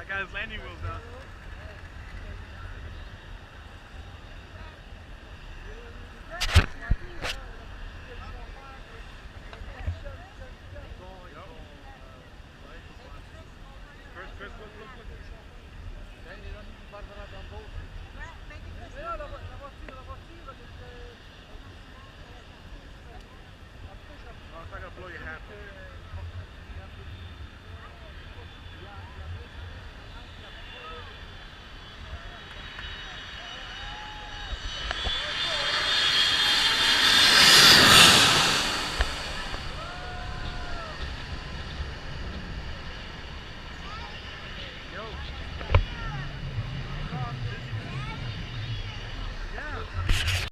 got his landing wheels down. Chris, look. Oh, it's not gonna blow your hat.